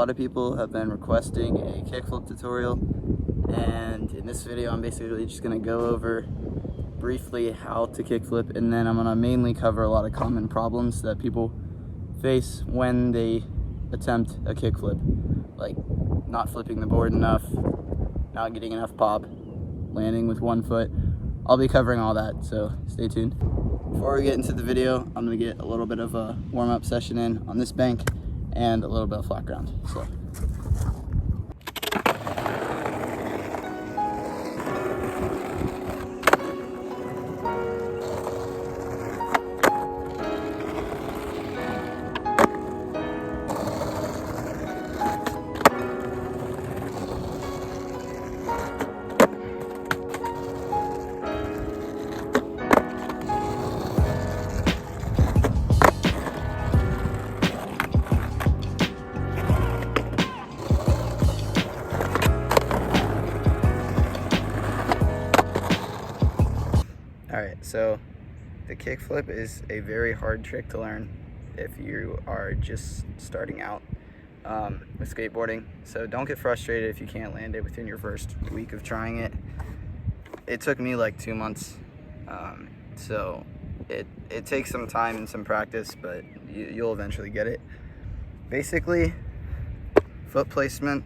lot of people have been requesting a kickflip tutorial, and in this video I'm basically just going to go over briefly how to kickflip, and then I'm going to mainly cover a lot of common problems that people face when they attempt a kickflip, like not flipping the board enough, not getting enough pop, landing with one foot. I'll be covering all that, so stay tuned. Before we get into the video, I'm going to get a little bit of a warm-up session in on this bank and a little bit of flat ground. So. Alright, so the kickflip is a very hard trick to learn if you are just starting out with skateboarding. So don't get frustrated if you can't land it within your first week of trying it. It took me like 2 months, so it takes some time and some practice, but you'll eventually get it. Basically, foot placement.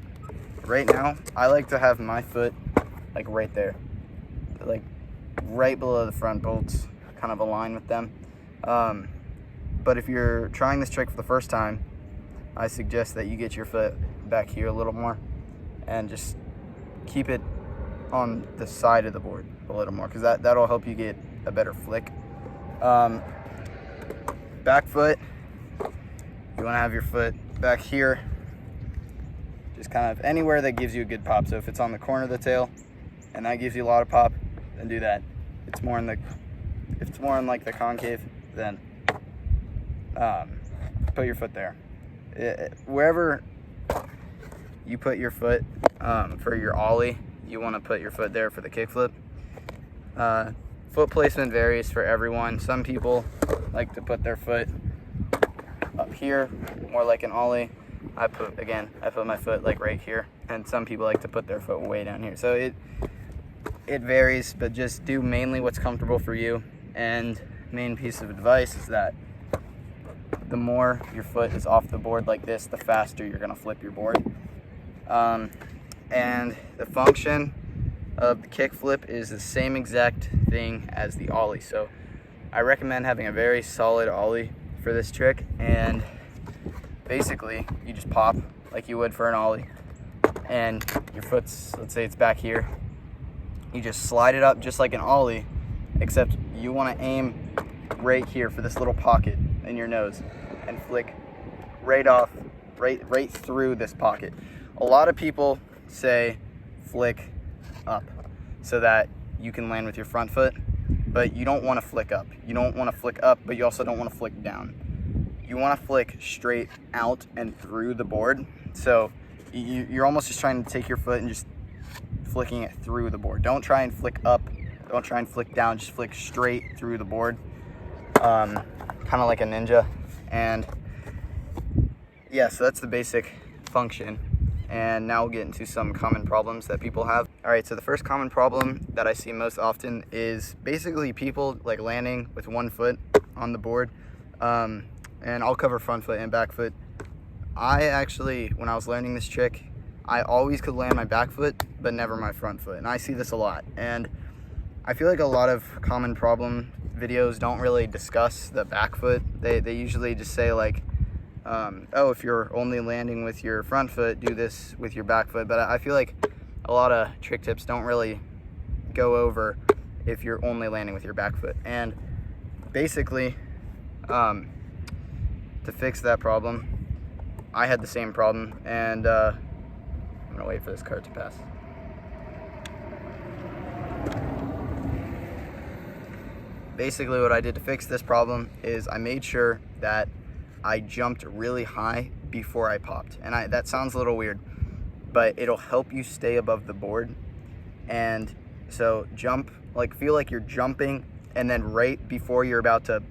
Right now, I like to have my foot like right there, like right below the front bolts, kind of align with them. But if you're trying this trick for the first time, I suggest that you get your foot back here a little more and just keep it on the side of the board a little more, because that'll help you get a better flick. Back foot, you want to have your foot back here, just kind of anywhere that gives you a good pop. So if it's on the corner of the tail and that gives you a lot of pop, then do that. If it's more in like the concave, then put your foot there. Wherever you put your foot for your ollie, you want to put your foot there for the kickflip. Foot placement varies for everyone. Some people like to put their foot up here, more like an ollie. I put my foot like right here, and some people like to put their foot way down here. So it varies, but just do mainly what's comfortable for you. And main piece of advice is that the more your foot is off the board like this, the faster you're gonna flip your board. And the function of the kickflip is the same exact thing as the ollie. So I recommend having a very solid ollie for this trick, and basically you just pop like you would for an ollie, and your foot's, let's say it's back here, you just slide it up just like an ollie, except you want to aim right here for this little pocket in your nose and flick right through this pocket. A lot of people say flick up so that you can land with your front foot, but you don't want to flick up. You don't want to flick up, but you also don't want to flick down. You want to flick straight out and through the board. So you're almost just trying to take your foot and just flicking it through the board. Don't try and flick up, don't try and flick down, just flick straight through the board, kind of like a ninja. And yeah, so that's the basic function. And now we'll get into some common problems that people have. All right, so the first common problem that I see most often is basically people like landing with one foot on the board. And I'll cover front foot and back foot. I actually, when I was learning this trick, I always could land my back foot, but never my front foot. And I see this a lot. And I feel like a lot of common problem videos don't really discuss the back foot. They usually just say like, oh, if you're only landing with your front foot, do this with your back foot. But I feel like a lot of trick tips don't really go over if you're only landing with your back foot. And basically, to fix that problem, I had the same problem, and I'm gonna wait for this cart to pass. Basically what I did to fix this problem is I made sure that I jumped really high before I popped. And that sounds a little weird, but it'll help you stay above the board. And so jump, like feel like you're jumping, and then right before you're about to,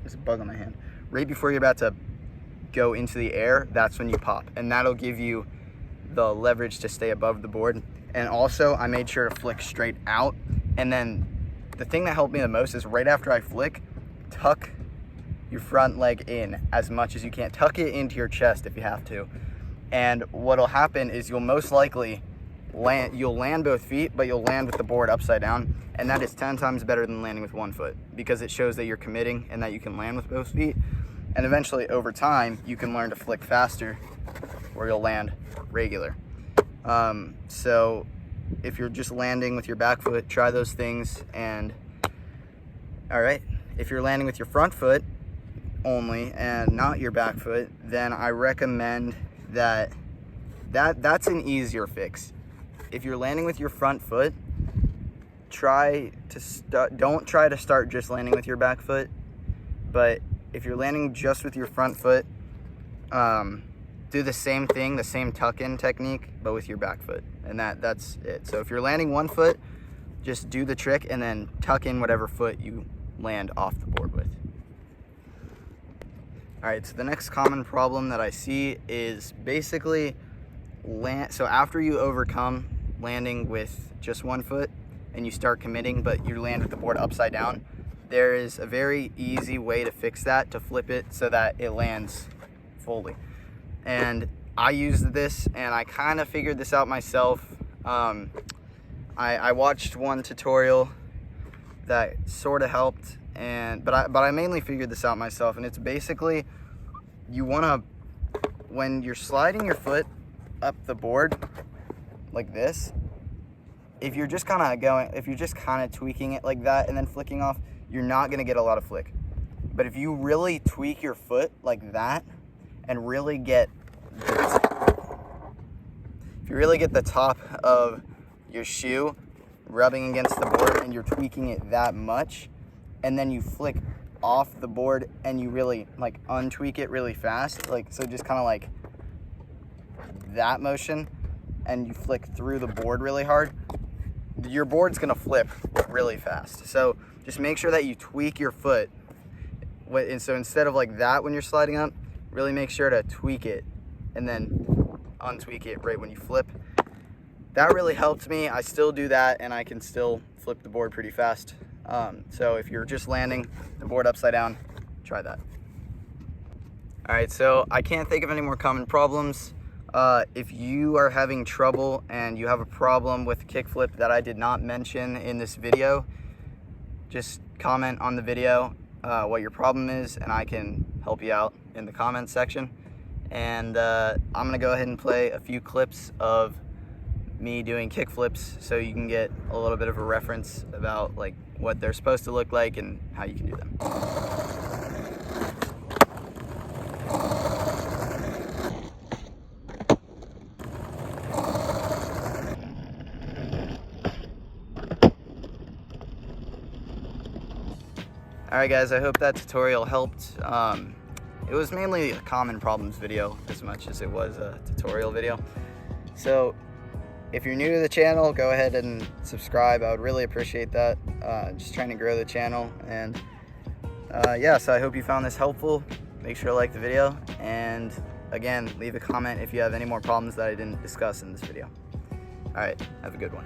there's a bug on my hand, right before you're about to go into the air, that's when you pop. And that'll give you the leverage to stay above the board. And also, I made sure to flick straight out. And then the thing that helped me the most is right after I flick, tuck your front leg in as much as you can. Tuck it into your chest if you have to. And what'll happen is you'll most likely land both feet, but you'll land with the board upside down. And that is 10 times better than landing with one foot, because it shows that you're committing and that you can land with both feet. And eventually, over time, you can learn to flick faster, where you'll land regular. So if you're just landing with your back foot, try those things. And all right, if you're landing with your front foot only and not your back foot, then I recommend that's an easier fix. If you're landing with your front foot, don't try to start just landing with your back foot. But if you're landing just with your front foot, do the same thing, the same tuck-in technique, but with your back foot. And that's it. So if you're landing one foot, just do the trick and then tuck in whatever foot you land off the board with. All right, so the next common problem that I see is basically so after you overcome landing with just one foot and you start committing, but you land with the board upside down, there is a very easy way to fix that, to flip it so that it lands fully. And I used this and I kind of figured this out myself. I watched one tutorial that sort of helped, but I mainly figured this out myself. And it's basically, when you're sliding your foot up the board like this, if you're just kind of tweaking it like that and then flicking off, you're not going to get a lot of flick. But if you really tweak your foot like that and really get the top of your shoe rubbing against the board and you're tweaking it that much, and then you flick off the board and you really like untweak it really fast, so just kind of like that motion, and you flick through the board really hard, your board's gonna flip really fast. So just make sure that you tweak your foot. And so instead of like that when you're sliding up, really make sure to tweak it and then untweak it right when you flip. That really helped me. I still do that and I can still flip the board pretty fast. So if you're just landing the board upside down, try that. All right, so I can't think of any more common problems. If you are having trouble and you have a problem with kickflip that I did not mention in this video, just comment on the video what your problem is and I can help you out in the comments section. And I'm gonna go ahead and play a few clips of me doing kickflips so you can get a little bit of a reference about like what they're supposed to look like and how you can do them. Alright guys, I hope that tutorial helped. It was mainly a common problems video as much as it was a tutorial video. So if you're new to the channel, go ahead and subscribe. I would really appreciate that. Just trying to grow the channel. And yeah, so I hope you found this helpful. Make sure to like the video. And again, leave a comment if you have any more problems that I didn't discuss in this video. Alright, have a good one.